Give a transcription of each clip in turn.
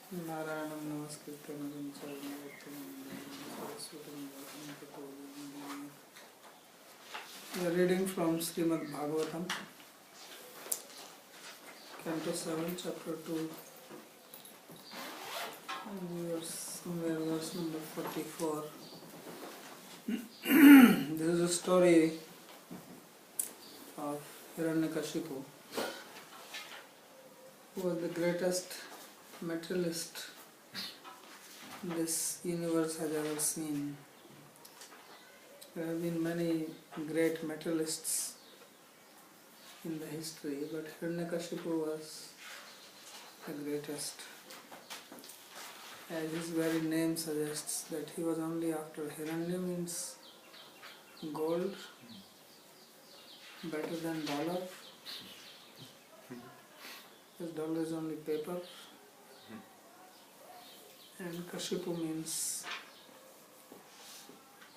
Narayanam Namaskritya Naram Sarvabhautam Saraswatam Bhakti. We are reading from Srimad Bhagavatam, Canto 7, Chapter 2, and somewhere verse number 44. This is a story of Hiranyakashipu, who was the greatest materialist this universe has ever seen. There have been many great materialists in the history, but Hiranyakashipu was the greatest. As his very name suggests, that he was only after Hiranya means gold, better than dollar, because dollar is only paper, and Kashipu means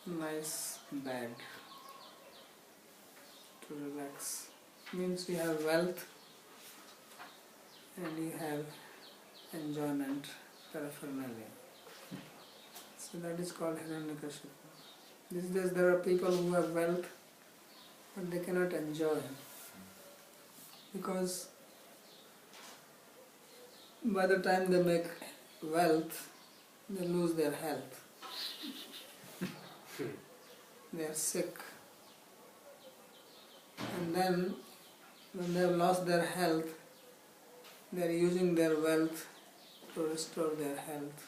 nice bed to relax. Means you have wealth and you have enjoyment, paraphernalia. So that is called Hiranyakashipu. These days there are people who have wealth but they cannot enjoy, because by the time they make wealth, they lose their health. They are sick. And then when they have lost their health, they are using their wealth to restore their health.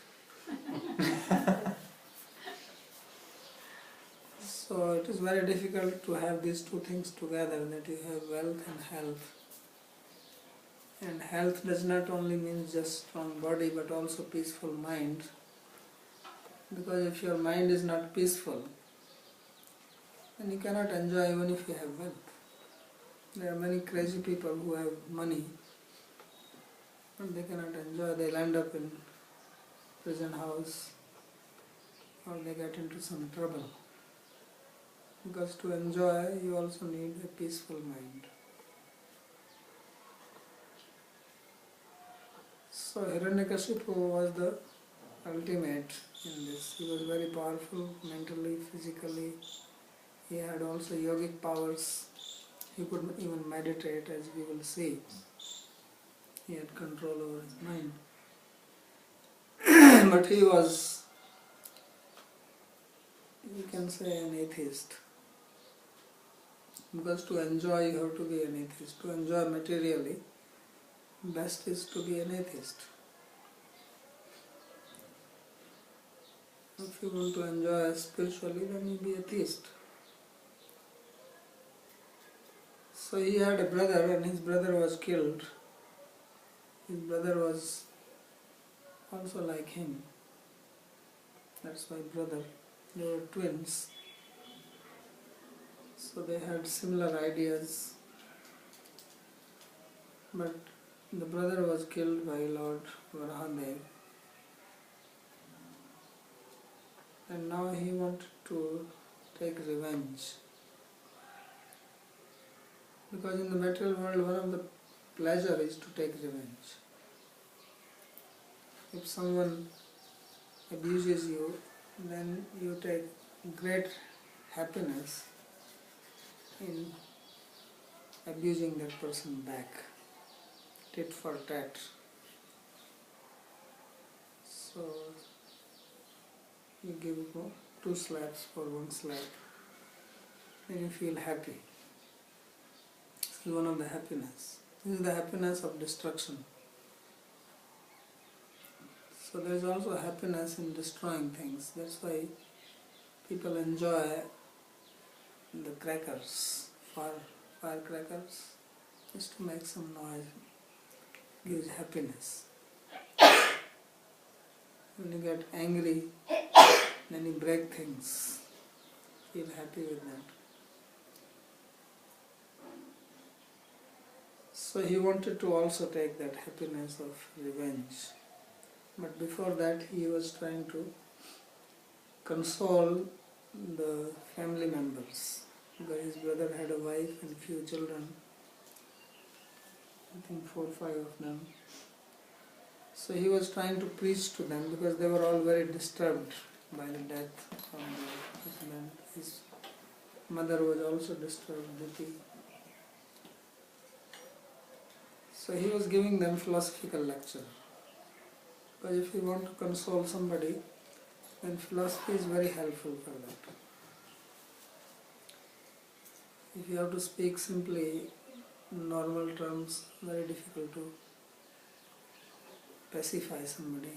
So it is very difficult to have these two things together, that you have wealth and health. And health does not only mean just strong body, but also peaceful mind. Because if your mind is not peaceful, then you cannot enjoy even if you have wealth. There are many crazy people who have money, but they cannot enjoy. They'll end up in prison house, or they get into some trouble. Because to enjoy, you also need a peaceful mind. So Hiranyakashipu was the ultimate in this. He was very powerful mentally, physically. He had also yogic powers. He could even meditate, as we will see. He had control over his mind. But he was, you can say, an atheist. Because to enjoy, you have to be an atheist. To enjoy materially, best is to be an atheist. If you want to enjoy spiritually, then you be a theist. So he had a brother, and his brother was killed. His brother was also like him. That's why brother. They were twins. So they had similar ideas. But the brother was killed by Lord Varahadev. And now he wanted to take revenge. Because in the material world, one of the pleasure is to take revenge. If someone abuses you, then you take great happiness in abusing that person back. Tit for tat. So you give 2 slaps for 1 slap, then you feel happy. This is one of the happiness. This is the happiness of destruction. So there is also happiness in destroying things. That's why people enjoy the crackers, firecrackers, just to make some noise. It gives happiness. When you get angry, then you break things. Feel happy with that. So he wanted to also take that happiness of revenge. But before that, he was trying to console the family members. Because his brother had a wife and few children. I think 4 or 5 of them. So he was trying to preach to them because they were all very disturbed by the death of the husband. His mother was also disturbed, Diti. So he was giving them philosophical lecture. Because if you want to console somebody, then philosophy is very helpful for that. If you have to speak simply in normal terms, very difficult to pacify somebody.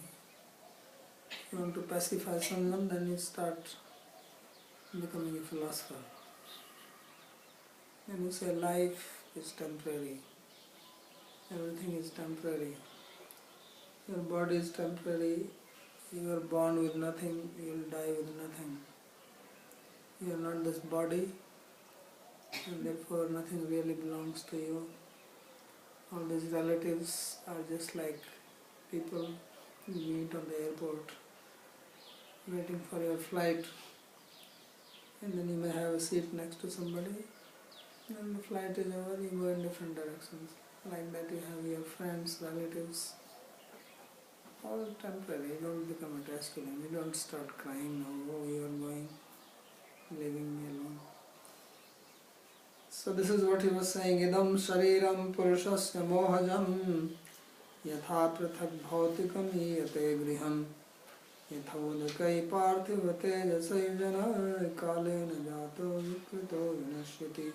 If you want to pacify someone, then you start becoming a philosopher. Then you say life is temporary, everything is temporary, your body is temporary, you are born with nothing, you will die with nothing. You are not this body, and therefore nothing really belongs to you. All these relatives are just like people you meet on the airport, waiting for your flight, and then you may have a seat next to somebody. When the flight is over, you go in different directions. Like that you have your friends, relatives, all temporary. You don't become attached to them. You don't start crying now, oh you are going, leaving me alone. So this is what he was saying, idam shariram purushasya mohajam yatha prathak bhautikam iyate griham yathodakai parthiva tejasai kalena jato vikrito vinashyati.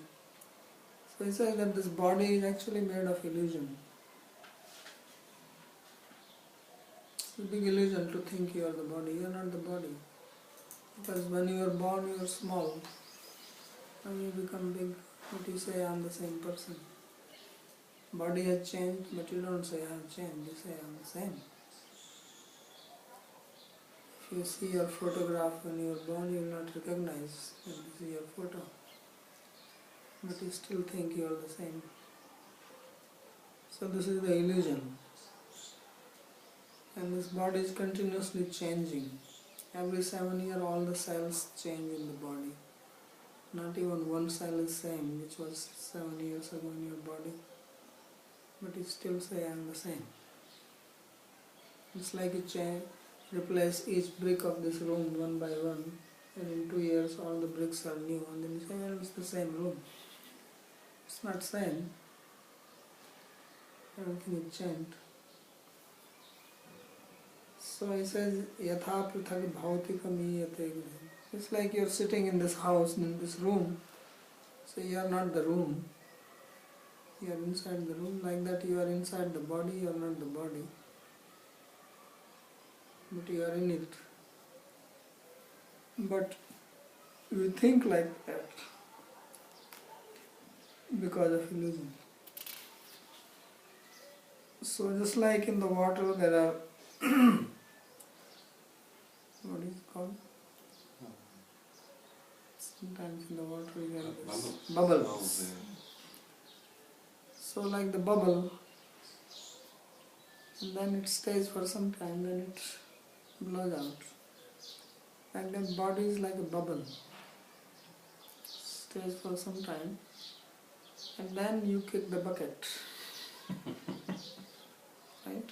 So he says that this body is actually made of illusion. It's a big illusion to think you are the body. You are not the body. Because when you are born, you are small. When you become big, but you say I am the same person. Body has changed, but you don't say I have changed. You say I am the same. If you see your photograph when you are born, you will not recognize that this is your photo. But you still think you are the same. So this is the illusion. And this body is continuously changing. Every 7 years all the cells change in the body. Not even one cell is same which was 7 years ago in your body. But you still say I am the same. It's like you replace each brick of this room one by one, and in 2 years all the bricks are new, and then you say, well, it's the same room. It's not same. Everything is changed. So he says, yatha prithak bhautikam iyate griham. It's like you're sitting in this house, in this room. So you are not the room. You are inside the room. Like that you are inside the body, you are not the body. But you are in it. But we think like that because of illusion. So just like in the water there are what is it called? Sometimes in the water you get this bubbles. So like the bubble, and then it stays for some time, then it blows out. Like that body is like a bubble. Stays for some time, and then you kick the bucket. Right?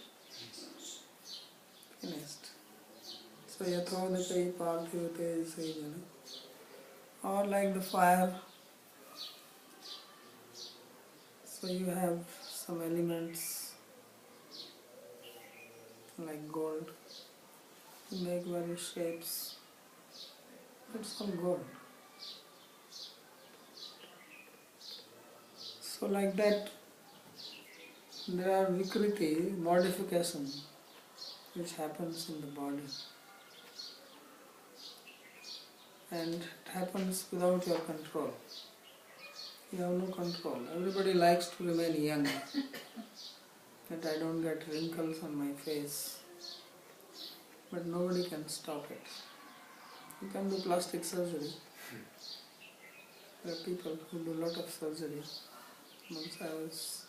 Finished. So yathodhakai parthiva tejasai. Or like the fire. So you have some elements like gold. You make various shapes. It's all gold. So like that, there are vikriti, modification, which happens in the body. And it happens without your control. You have no control. Everybody likes to remain young. That I don't get wrinkles on my face. But nobody can stop it. You can do plastic surgery. There are people who do a lot of surgery. Once I was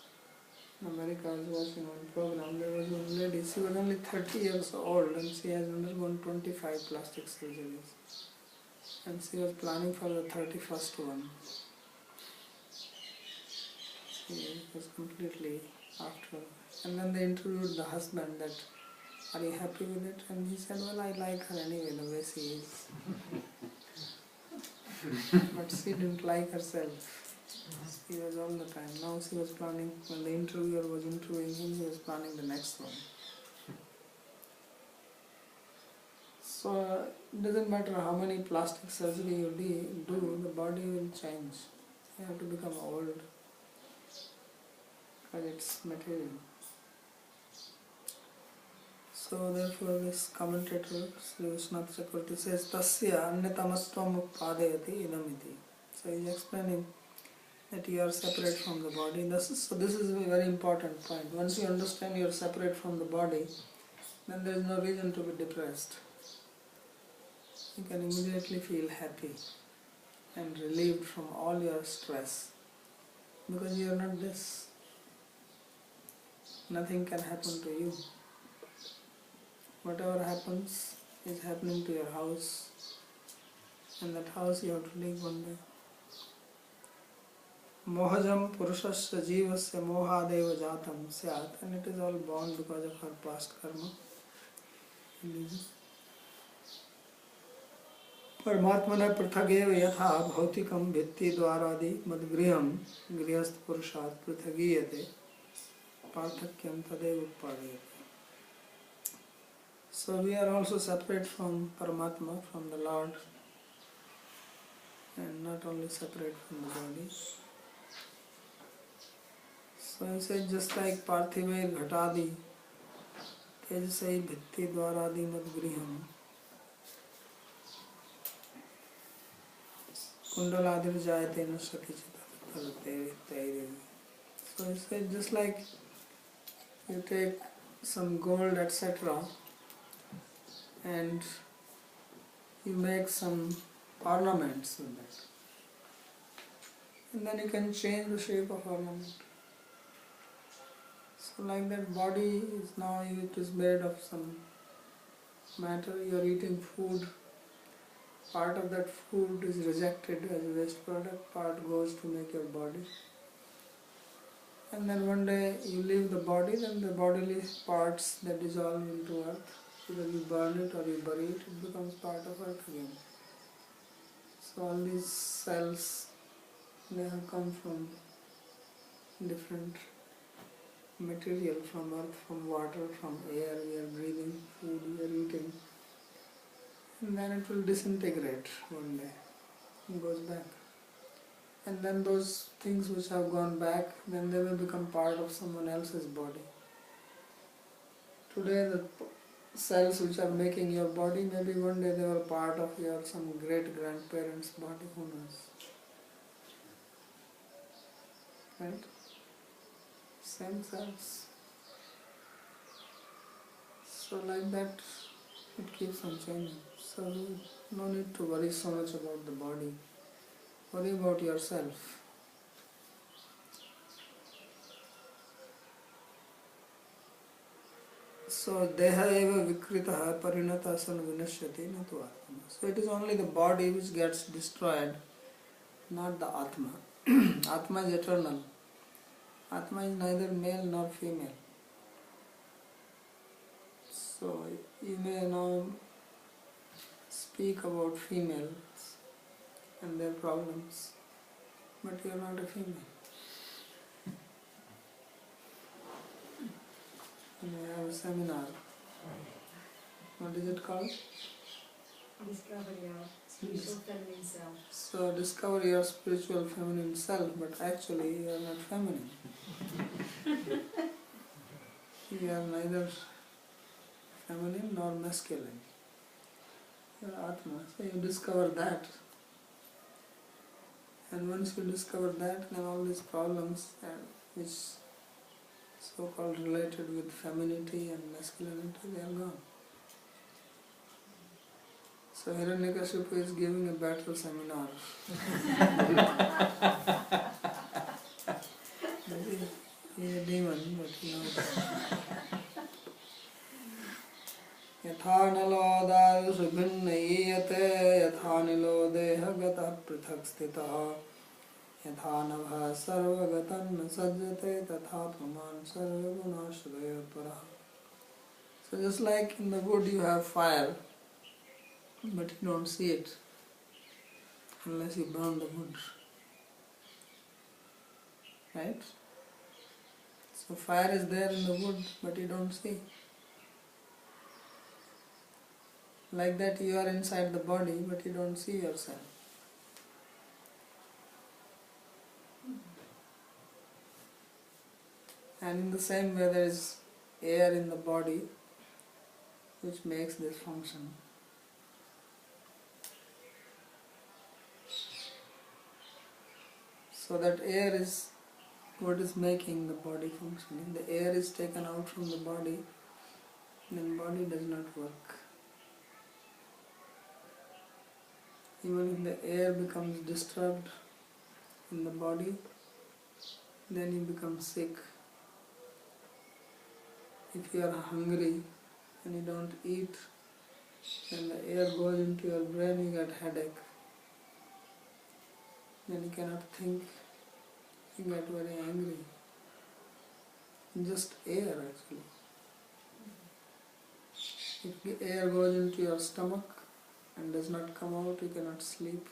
in America, I was watching one program. There was one lady, she was only 30 years old and she has undergone 25 plastic surgeries. And she was planning for the 31st one. She was completely after. And then they interviewed the husband that are you happy with it? And he said, well, I like her anyway, the way she is. But she didn't like herself. She was all the time. Now she was planning, when the interviewer was interviewing him, he was planning the next one. So it doesn't matter how many plastic surgery you do, the body will change. You have to become old because it's material. So therefore this commentator, Sri Vishnath Chakravarti says, Tasya anyatamatvam upadayati idamiti. So he is explaining that you are separate from the body. So this is a very important point. Once you understand you are separate from the body, then there is no reason to be depressed. You can immediately feel happy and relieved from all your stress because you are not this. Nothing can happen to you. Whatever happens is happening to your house, and that house you have to leave one day. Mohajam purushasya jivasya mohadeva jatam syat, and it is all born because of our past karma. Paramatmana prithageva yatha bhautikam bhitti dwaradi madgriham grihast purushat prithagiyate parthakyam tadev utpadayate. So we are also separate from Paramatma, from the Lord, and not only separate from the body. So he said, just like Parthivair Ghatadi, Tejasai Bhitti Dwaradi Madgriham, Kundaladir Jayatena Sakichita. So he said, just like you take some gold, etc., and you make some ornaments with that, and then you can change the shape of ornament. So like that body is now, it is made of some matter. You are eating food, part of that food is rejected as a waste product, part goes to make your body, and then one day you leave the body, then the bodily parts that dissolve into earth. Either you burn it or you bury it, it becomes part of earth again. So all these cells, they have come from different material, from earth, from water, from air we are breathing, food we are eating. And then it will disintegrate one day, it goes back. And then those things which have gone back, then they will become part of someone else's body. Today the cells which are making your body, maybe one day they were part of your some great grandparents' body, who knows? Right? Same cells. So like that it keeps on changing. So no need to worry so much about the body. Worry about yourself. So deha eva vikritaha parinata san vinashyati natu atma. So it is only the body which gets destroyed, not the atma. Atma is eternal. Atma is neither male nor female. So you may now speak about females and their problems, but you are not a female. You may have a seminar. What is it called? Discover your spiritual feminine self. So discover your spiritual feminine self, but actually you are not feminine. You are neither feminine nor masculine. You are Atma. So you discover that. And once you discover that, then all these problems which so-called related with femininity and masculinity, they are gone. So Hiranyakashipu is giving a battle seminar. He is a demon, but he knows. Yatha nalo dayu subhinnayate yatha nilo deha gata prithak stitaha yatha nabha sarvagatan sajjate tatha praman sarvagunashadaya paraha. So just like in the wood you have fire, but you don't see it unless you burn the wood. Right? So fire is there in the wood, but you don't see. Like that you are inside the body, but you don't see yourself. And in the same way there is air in the body which makes this function. So that air is what is making the body function. If the air is taken out from the body, then body does not work. Even if the air becomes disturbed in the body, then you become sick. If you are hungry and you don't eat, then the air goes into your brain, you get headache. Then you cannot think, you get very angry. Just air actually. If the air goes into your stomach and does not come out, you cannot sleep.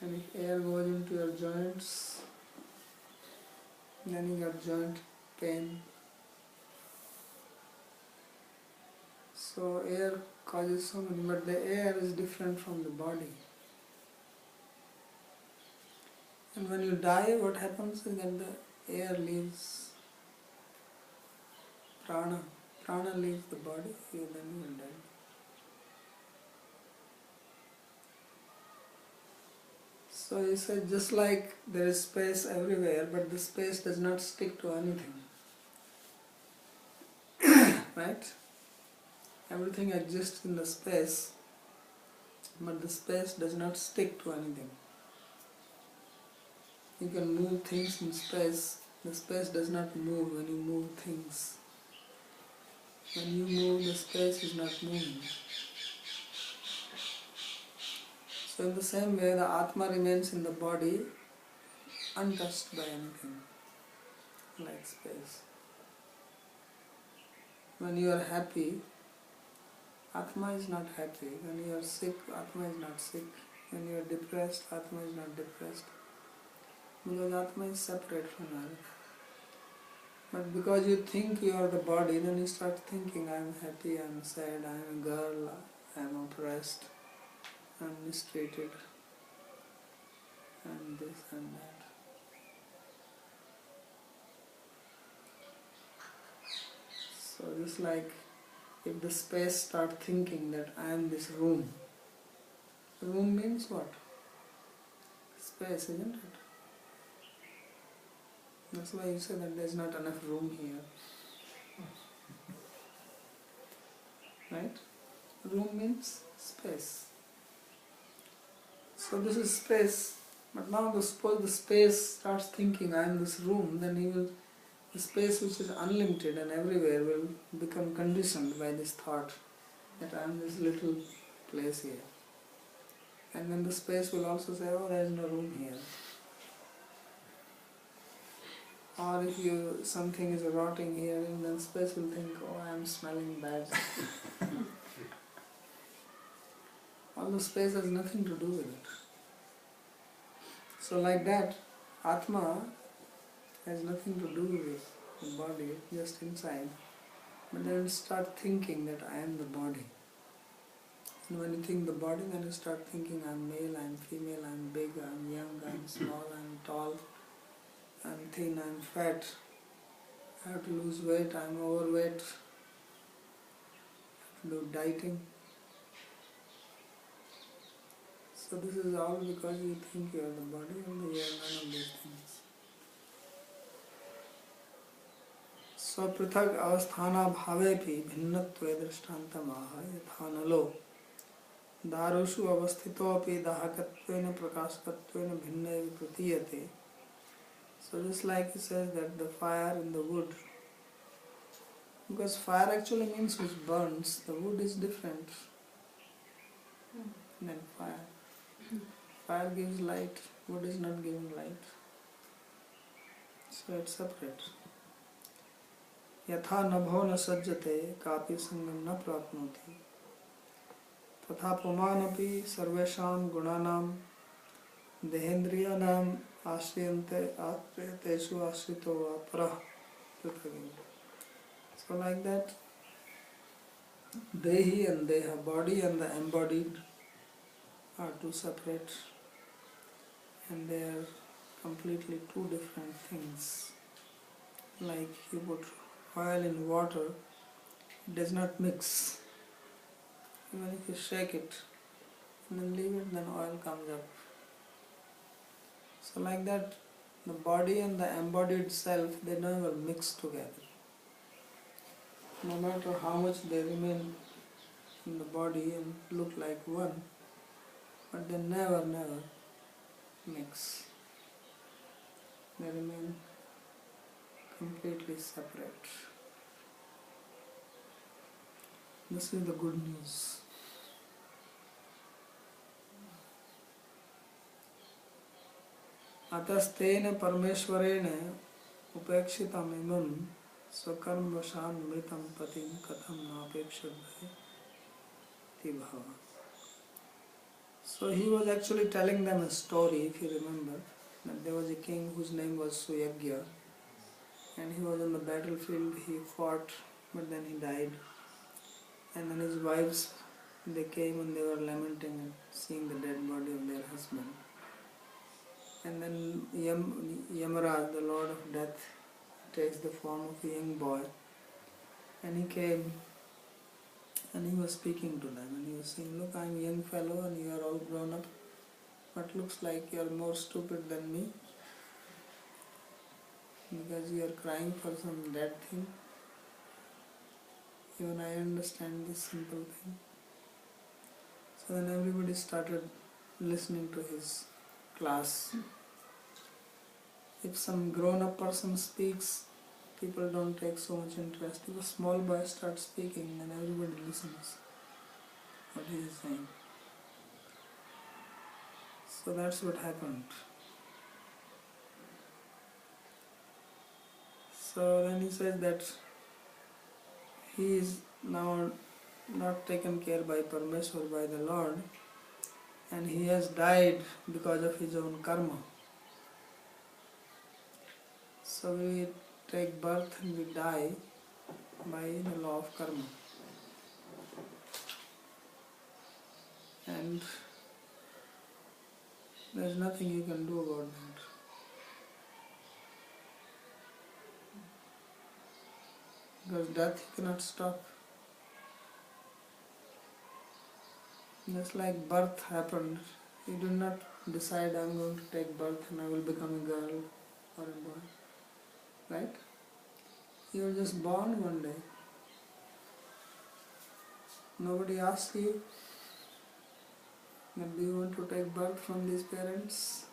And if air goes into your joints, then you get joint pain. So air causes so many, but the air is different from the body. And when you die, what happens is that the air leaves prana. Prana leaves the body, then you will die. So he said, just like there is space everywhere, but the space does not stick to anything. Right? Everything exists in the space, but the space does not stick to anything. You can move things in space, the space does not move when you move things. When you move, the space is not moving. So in the same way, the Atma remains in the body, untouched by anything, like space. When you are happy, Atma is not happy. When you are sick, Atma is not sick. When you are depressed, Atma is not depressed. Because Atma is separate from earth. But because you think you are the body, then you start thinking, I am happy, I am sad, I am a girl, I am oppressed, I am mistreated, and this and that. So just like if the space start thinking that I am this room. Room means what? Space, isn't it? That's why you say that there is not enough room here. Right? Room means space. So this is space. But now suppose the space starts thinking I am this room, then the space which is unlimited and everywhere will become conditioned by this thought that I am this little place here. And then the space will also say, oh, there is no room here. Or if something is rotting here, and then space will think, oh, I am smelling bad. Although space has nothing to do with it. So like that, Atma has nothing to do with the body, just inside. But then start thinking that I am the body. And when you think the body, then you start thinking I am male, I am female, I am big, I am young, I am small, I am tall, I am thin, I am fat, I have to lose weight, I am overweight, I have to do dieting. So this is all because you think you are the body and you are none of these things. So prithak avasthana bhavepi bhinnatve drishtantamaha yathanalo darushu avasthitopi dahakatvena prakashakatvena bhinna pratiyate. So just like he says that the fire in the wood, because fire actually means which burns, the wood is different than fire. Fire gives light, wood is not giving light. So it's separate. यथा नभो न सज्जते कापि संगम न प्राप्नोति तथा पुमानपि सर्वेषां गुणानां देहेन्द्रियाणाम् आश्रयतेषु आश्रितो वा परः पृथग्. So like that, Dehi and Deha, body and the embodied, are two separate, and they are completely two different things. Like you put oil in water, it does not mix. Even if you shake it and then leave it, then oil comes up. So like that, the body and the embodied self, they never mix together. No matter how much they remain in the body and look like one, but they never mix. They remain completely separate. This is the good news. अतस्तेन परमेश्वरेण उपेक्षितम् इमं स्वकर्मवशान् मृतं पतिं कथं नापेक्षते भाव. So he was actually telling them a story, if you remember, that there was a king whose name was Suyagya, and he was on the battlefield. He fought, but then he died. And then his wives, they came and they were lamenting and seeing the dead body of their husband. And then Yamaraj, the Lord of Death, takes the form of a young boy, and he came and he was speaking to them, and he was saying, look, I'm a young fellow and you are all grown up, but looks like you are more stupid than me, because you are crying for some dead thing. Even I understand this simple thing. So then everybody started listening to his class. If some grown-up person speaks, people don't take so much interest. If a small boy starts speaking, then everybody listens what he is saying. So that's what happened. So then he says that he is now not taken care by Parmeshwar, by the Lord, and he has died because of his own karma. So we take birth and we die by the law of karma. And there is nothing you can do about that. Because death you cannot stop. Just like birth happened, you do not decide I'm going to take birth and I will become a girl or a boy. Right? You are just born one day. Nobody asks you, do you want to take birth from these parents?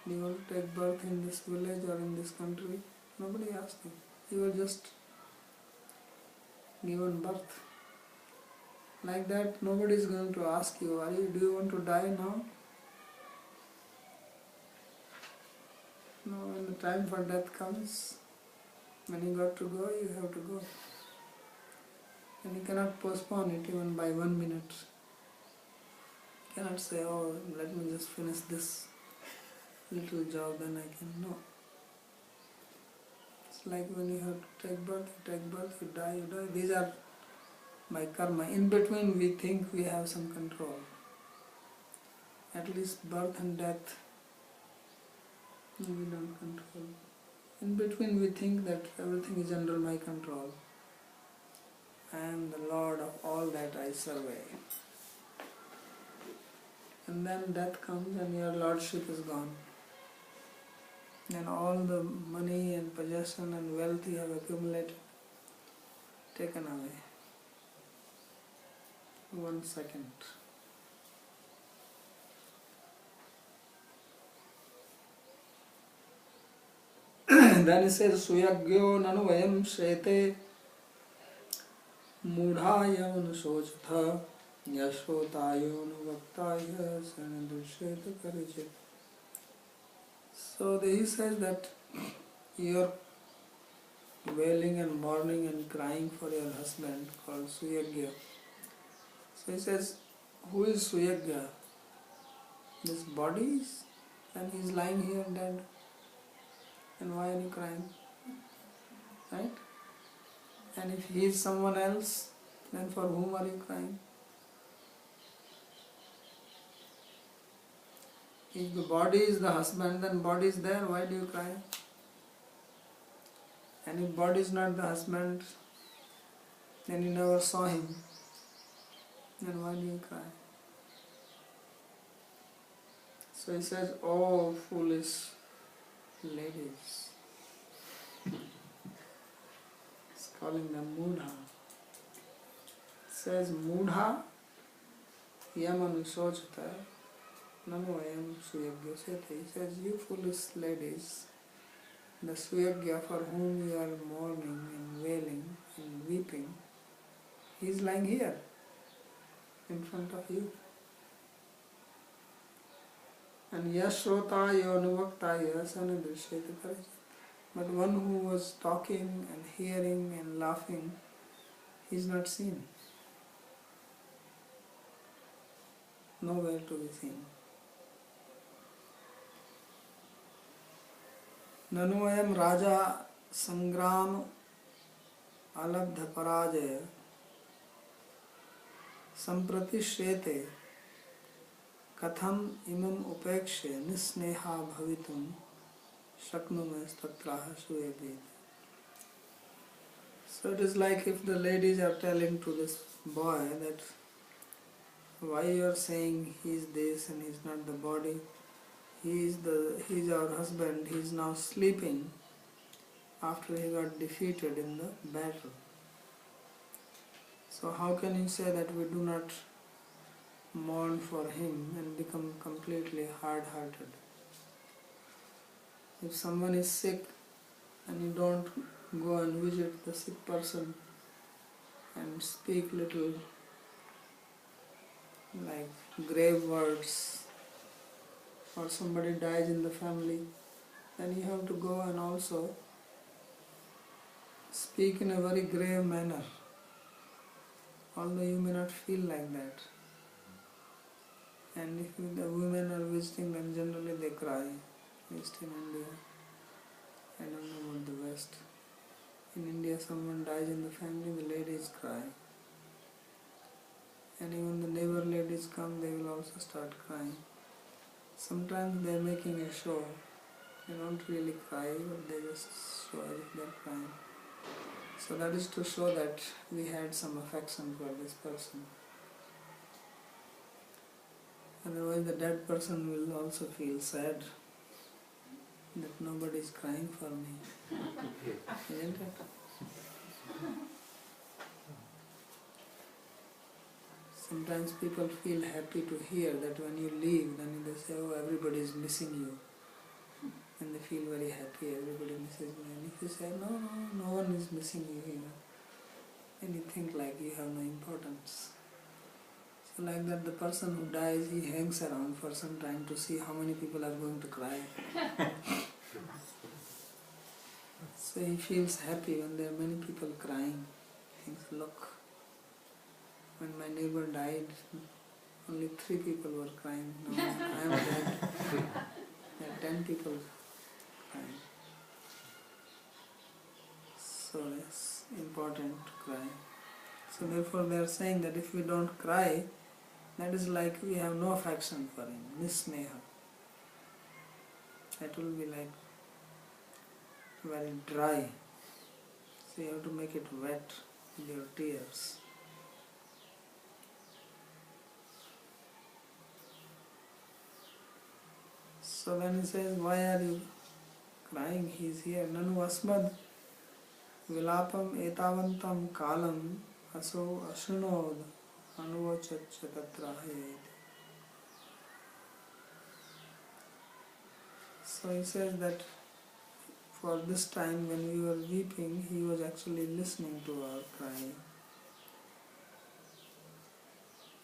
Do you want to take birth in this village or in this country? Nobody asks you. You are just given birth. Like that, nobody is going to ask you, do you want to die now? No, when the time for death comes, when you got to go, you have to go. And you cannot postpone it even by 1 minute. You cannot say, oh, let me just finish this little job, then I can. No. It's like when you have to take birth, you die, you die. These are by karma. In between we think we have some control. At least birth and death we don't control. In between we think that everything is under my control. I am the Lord of all that I survey. And then death comes and your lordship is gone. And all the money and possession and wealth you have accumulated, taken away. 1 second. Then he says, Suyagyo nanu vayam shete mudhaya anushochitha yashotayo nuvaktaya sanadursheta karijit. So he says that your wailing and mourning and crying for your husband called Suyagya. So he says, who is Suyagya? This body is, and he is lying here dead. And why are you crying? Right? And if he is someone else, then for whom are you crying? If the body is the husband, then body is there, why do you cry? And if body is not the husband, then you never saw him, then why do you cry? So he says, oh foolish ladies. He's calling them Mudha. Says Mudha yam anusochata namo ayam suyagya sete. He says, you foolish ladies, the Suyagya for whom you are mourning and wailing and weeping, he is lying here in front of you. And yashrota yonuvaktaya sanadrishyate parajat. But one who was talking and hearing and laughing, he is not seen. Nowhere to be seen. Nanu ayam raja sangram alabdha parajaya samprati shrete katham imam upekshe nisneha bhavitum shaknumas tatraha suyagit. So it is like if the ladies are telling to this boy that why you are saying he is this and he is not the body, he is our husband, he is now sleeping after he got defeated in the battle. So how can you say that we do not mourn for him and become completely hard-hearted? If someone is sick and you don't go and visit the sick person and speak little like grave words, or somebody dies in the family, then you have to go and also speak in a very grave manner, although you may not feel like that. And if the women are visiting, then generally they cry, at least in India. I don't know about the West. In India, someone dies in the family, the ladies cry. And even the neighbor ladies come, they will also start crying. Sometimes they are making a show. They don't really cry, but they just show as if they are crying. So that is to show that we had some affection for this person. Otherwise the dead person will also feel sad that nobody is crying for me. Isn't it? Sometimes people feel happy to hear that when you leave, then they say, oh, everybody is missing you. And they feel very happy, everybody misses me. And if you say, no one is missing you here, then you think like you have no importance. So like that, the person who dies, he hangs around for some time to see how many people are going to cry. So he feels happy when there are many people crying. He thinks, look, when my neighbor died, only 3 people were crying. Now I am dead. There are 10 people crying. So it's important to cry. So therefore they are saying that if we don't cry, that is like we have no affection for him, nisneha. That will be like very dry. So you have to make it wet with your tears. So then he says, why are you crying? He is here. Nanu asmad vilapam etavantam kalam aso ashrunod anuvachaccha tatrahayet. So he says that for this time when we were weeping, he was actually listening to our cry.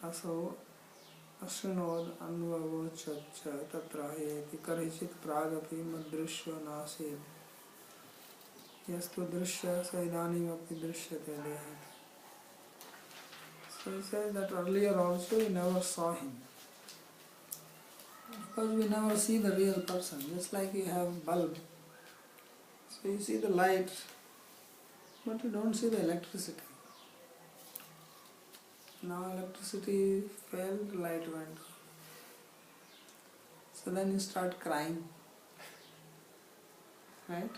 Aso ashrunod anuvachaccha tatrahayet karishit pragapi madrishya nasid. yastu drishya sa idanim api drishyate dehat. So he says that earlier also we never saw him. Because we never see the real person, just like you have bulb. So you see the light, but you don't see the electricity. Now electricity failed, light went. So then you start crying, right?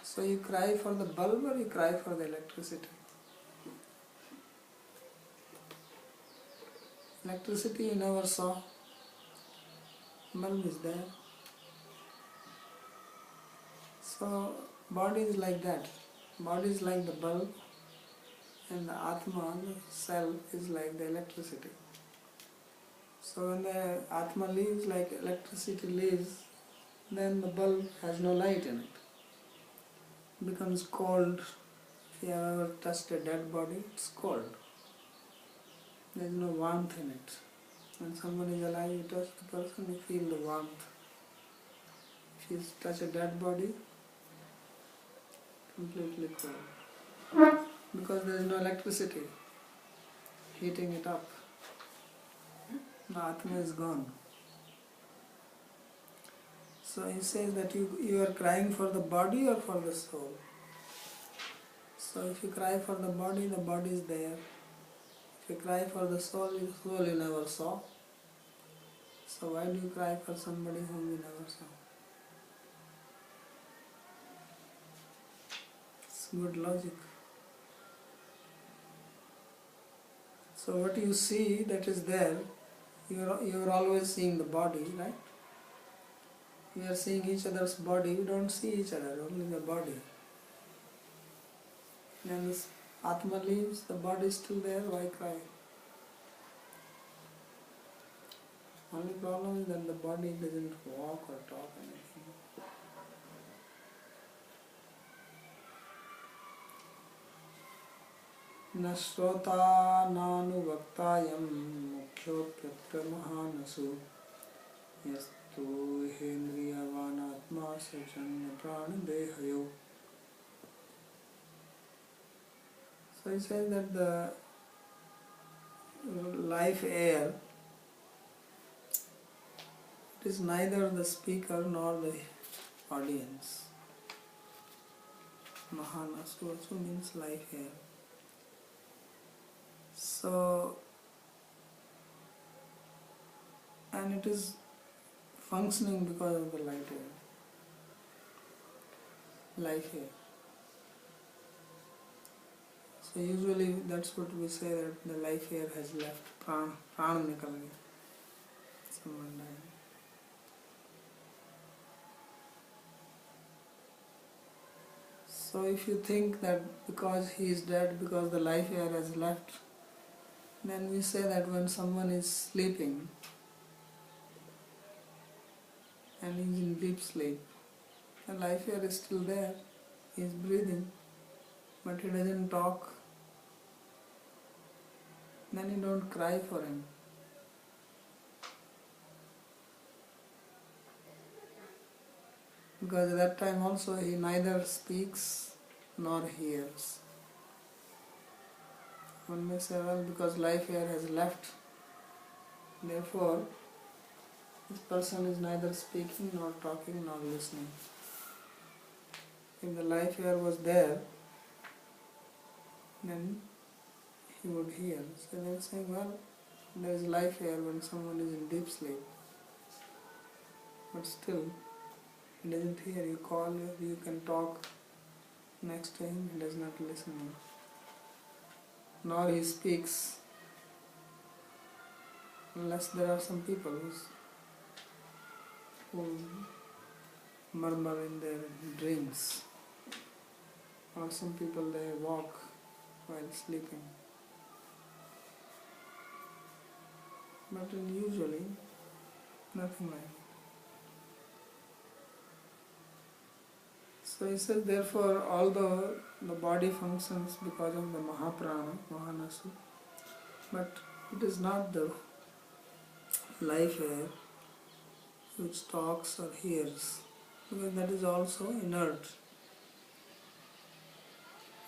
So you cry for the bulb or you cry for the electricity? Electricity you never saw, bulb is there. So body is like that. Body is like the bulb and the Atma, the self, is like the electricity. So when the Atma leaves, like electricity leaves, then the bulb has no light in it. It becomes cold. If you have ever touched a dead body, it's cold. There is no warmth in it. When someone is alive, you touch the person, you feel the warmth. If you touch a dead body, completely cold. Because there is no electricity heating it up. The Atma is gone. So he says that you are crying for the body or for the soul. So if you cry for the body is there. If you cry for the soul you never saw. So why do you cry for somebody whom you never saw? It's good logic. So what you see that is there, you are always seeing the body, right? We are seeing each other's body, we don't see each other, only the body. When this Atma leaves, the body is still there, why cry? Only problem is that the body doesn't walk or talk anything. Na shrota nanu bhaktayam mukhyopyatra mahanasu yastu hendriyavanatma sajanya pranadehayo. So he says that the life air, it is neither the speaker nor the audience. Mahanasu also means life air. So, and it is functioning because of the light air, life air. So usually that's what we say, that the life air has left, pran nikal gaya, someone died. So if you think that because he is dead, because the life air has left, then we say that when someone is sleeping and he is in deep sleep, the life air is still there, he is breathing, but he doesn't talk, then you don't cry for him. Because at that time also he neither speaks nor hears. One may say, well, because life air has left, therefore this person is neither speaking nor talking nor listening. If the life air was there, then he would hear. So they are saying, well, there is life air when someone is in deep sleep, but still he doesn't hear. You call, you can talk next to him, he does not listen. Nor he speaks, unless there are some people who murmur in their dreams, or some people they walk while sleeping. But usually nothing like that. So he says, therefore, although the body functions because of the Mahaprana, Mahanasu, but it is not the life air which talks or hears, because that is also inert.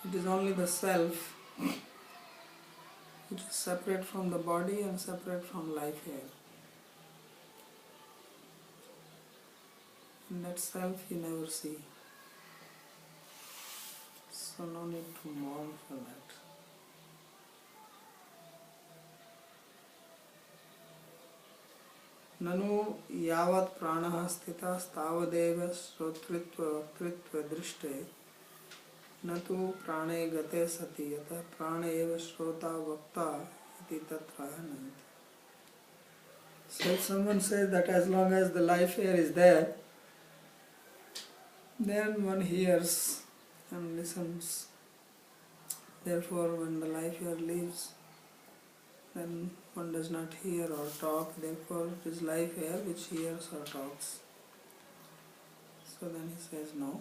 It is only the self which is separate from the body and separate from life here. And that self you never see. So no need to mourn for that. Nanu yavat pranaha sthitas tavadeva shrotritva vaktritva drishte natu prane gate sati yata prane eva shrota vakta iti tatra nanti. So if someone says that as long as the life air is there, then one hears and listens. Therefore, when the life air leaves, then one does not hear or talk. Therefore, it is life air which hears or talks. So then he says, no.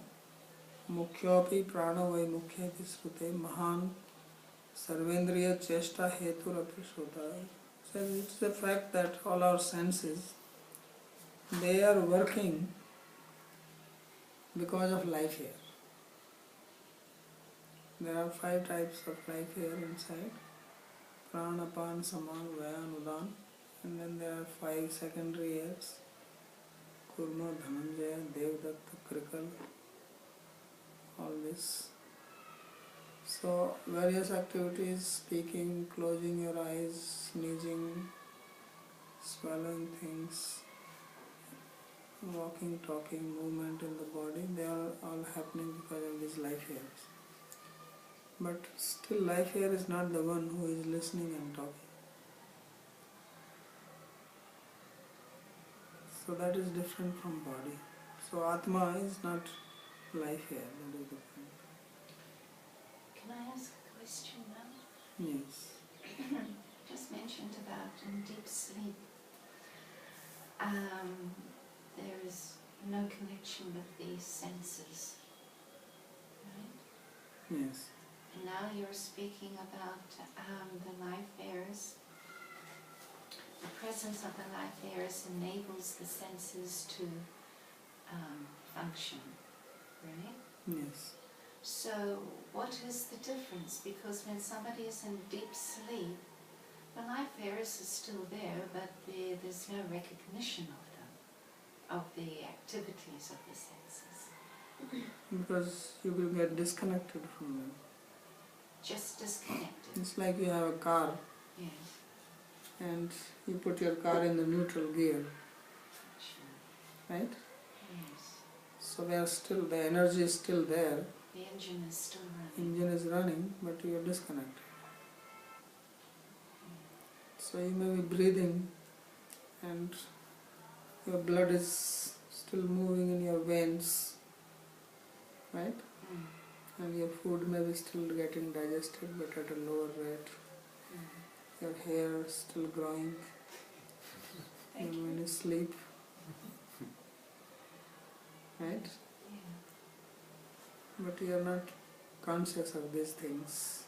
Mukhyapi prana vai mukhyati srute mahan sarvendriya chesta heturapi shrota. So it's the fact that all our senses, they are working because of life air. There are 5 types of life air inside: prana, pan, saman, vayan, udan, and then there are 5 secondary airs: kurma, dhananjaya, devdatta, krikal, all this. So various activities: speaking, closing your eyes, sneezing, swallowing things, walking, talking, movement in the body, they are all happening because of these life airs. But still life air is not the one who is listening and talking. So that is different from body. So Atma is not life air, that is different. Can I ask a question now? Yes. Just mentioned about in deep sleep, there is no connection with the senses, right? Yes. And now you're speaking about the life airs. The presence of the life airs enables the senses to function, right? Yes. So what is the difference? Because when somebody is in deep sleep, the life airs are still there, but there's no recognition of them, of the activities of the senses. Because you will get disconnected from them. Just disconnected. It's like you have a car. Yes. And you put your car in the neutral gear, Sure. right? Yes. So the energy is still there, The engine is still running. engine is running, but you are disconnected. So you may be breathing and your blood is still moving in your veins, right? And your food may be still getting digested but at a lower rate. Your hair is still growing even when you sleep, right? Yeah. But you are not conscious of these things,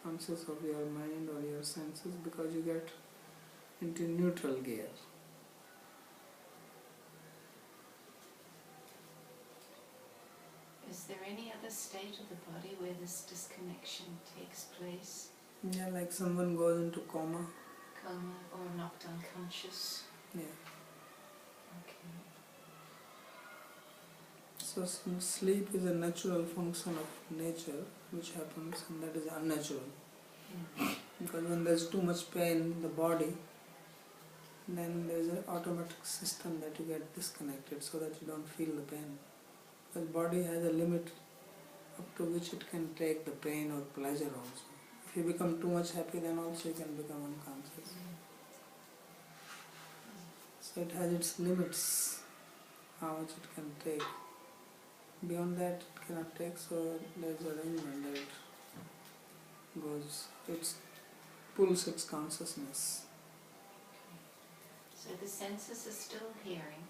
conscious of your mind or your senses, because you get into neutral gear. Is there any other state of the body where this disconnection takes place? Yeah, like someone goes into coma. Coma or knocked unconscious? Yeah. Okay. So sleep is a natural function of nature which happens, and that is unnatural. Because when there is too much pain in the body, then there is an automatic system that you get disconnected so that you don't feel the pain. Because body has a limit up to which it can take the pain or pleasure also. If you become too much happy, then also you can become unconscious. So it has its limits, how much it can take. Beyond that it cannot take, so there is arrangement that it goes, it pulls its consciousness. So the senses are still hearing.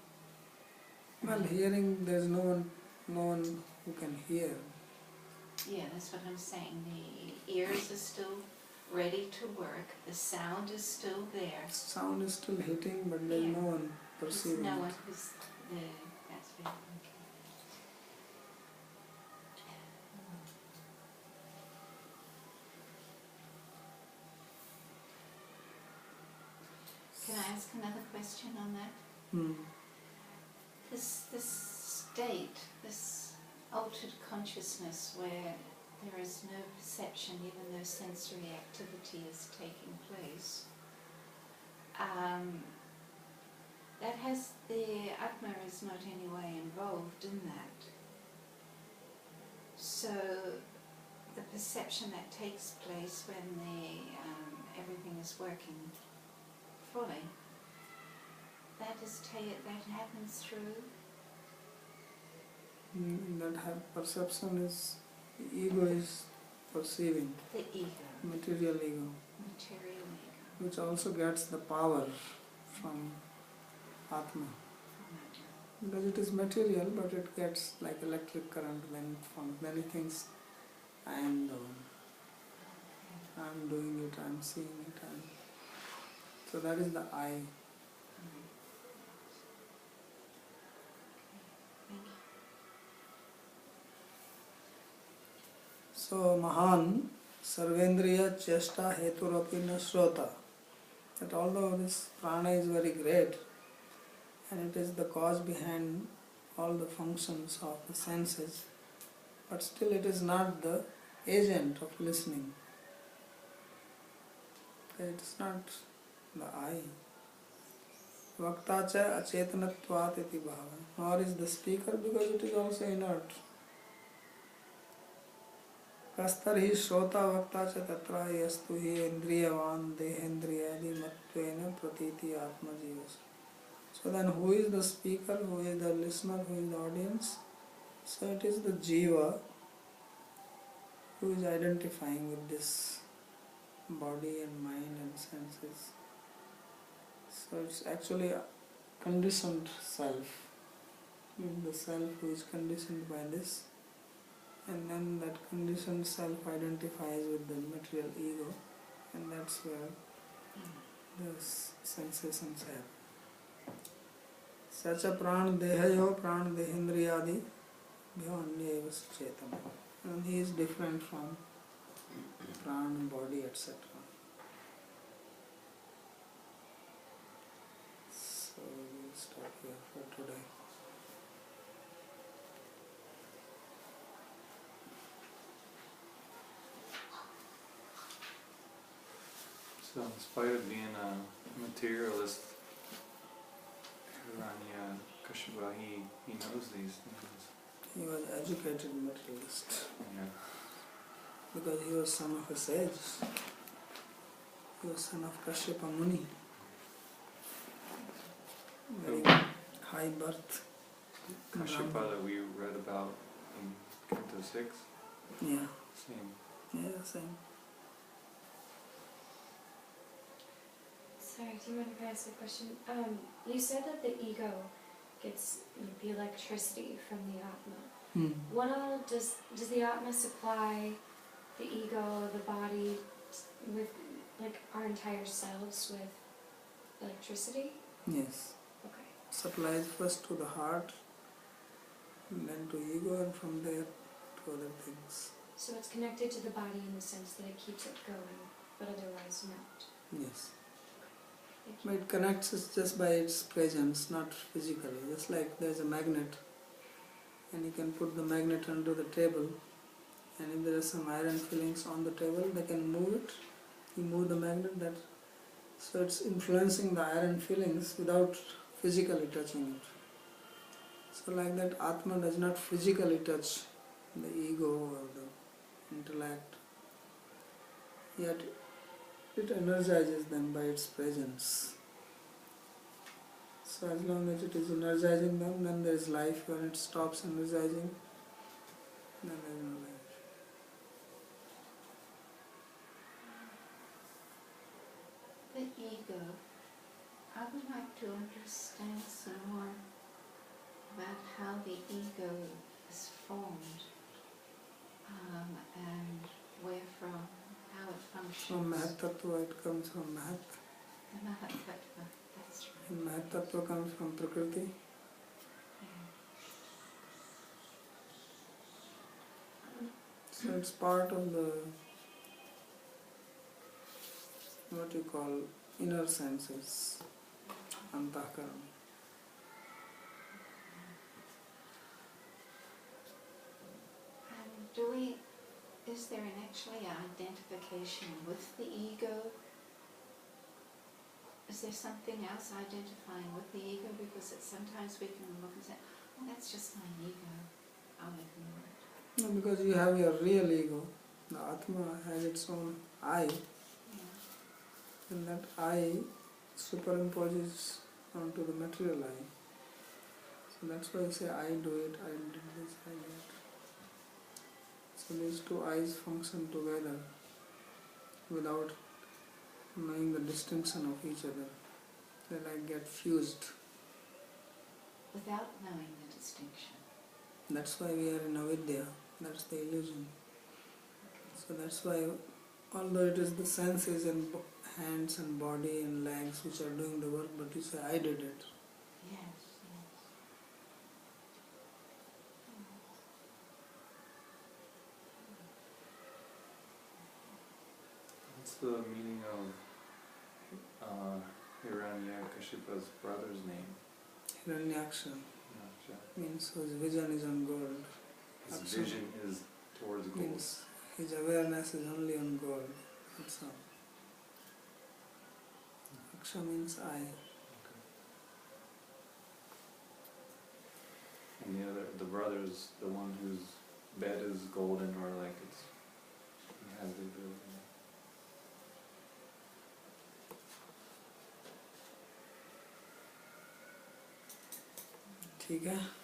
Well, hearing, there is no one who can hear. Yeah, that's what I'm saying. The ears are still ready to work. The sound is still there. Sound is still hitting, but there is no one perceiving There's no it. one who's there. That's very okay. ask another question on that? Hmm. This state, this altered consciousness where there is no perception, even though sensory activity is taking place, that has the Atma is not in any way involved in that. So the perception that takes place when everything is working fully, that happens through Perception is, the ego is perceiving, the ego, material ego, which also gets the power from Atma. Because it is material, but it gets like electric current then from many things. I am the one. I am doing it, I am seeing it. So that is the I. So Mahan Sarvendriya Chesta Heturapi na Shrota. That although this prana is very great and it is the cause behind all the functions of the senses, but still it is not the agent of listening. It is not the I. Vakta cha acetanatvat iti bhava. Nor is the speaker, because it is also inert. Kastar hi shrota vakta cha tatra yastu hi indriyavan dehendriyadi matvena pratiti atma jivas. So then who is the speaker, who is the listener, who is the audience? So it is the jiva who is identifying with this body and mind and senses. So it's actually a conditioned self. The self who is conditioned by this, and then that conditioned self identifies with the material ego, and that's where the sensations happen. Sacha pran dehayo pran dehendriyadi bhyanyeva chetana. And he is different from pran, body, etc. So we will stop here for today. So in spite of being a materialist, Hiranyakashipu, he knows these things. He was educated materialist. Yeah. Because he was son of a sage. He was son of Kashyapa Muni. Very high birth. Kashyapa that we read about in Canto 6? Yeah. Same. Yeah, same. Sorry, do you mind if I ask a question? You said that the ego gets the electricity from the Atma. What all does the Atma supply the ego, the body, with, like, our entire selves with electricity? Yes. Okay. Supplies first to the heart, and then to ego, and from there to other things. So it's connected to the body in the sense that it keeps it going, but otherwise not. Yes. But it connects us just by its presence, not physically. Just like there's a magnet, and you can put the magnet under the table, and if there are some iron fillings on the table, they can move it. You move the magnet, so it's influencing the iron fillings without physically touching it. So like that, Atma does not physically touch the ego or the intellect, yet it energizes them by its presence. So as long as it is energizing them, then there is life. When it stops energizing, then there is no life. the ego. I would like to understand some more about how the ego is formed, and where from, how it functions. From Mahat Tattva, it comes from Mahat. The Mahatattva, that's right. And Mahat Tattva comes from Prakriti. So it's part of the, what you call, inner senses. antahkaran. Is there an actually identification with the ego? Is there something else identifying with the ego? Because sometimes we can look and say, oh, that's just my ego, I'll ignore it. No, because you have your real ego. The Atma has its own I, Yeah. and that I superimposes onto the material I. So that's why you say, I do it, I did this, I did that. So these two I's function together without knowing the distinction of each other. They like get fused. Without knowing the distinction. That's why we are in avidya. That's the illusion. So that's why, although it is the senses and hands and body and legs which are doing the work, but you say, I did it. Yes, yes. What's the meaning of Hiranyakashipu's brother's name? Hiranyaksha Yaksha. means whose vision is on gold. His Aksha vision is towards gold. means his awareness is only on gold. That's all. Aksha means I. Okay. And the brother is the one whose bed is golden, or like he has the ability. ठीक है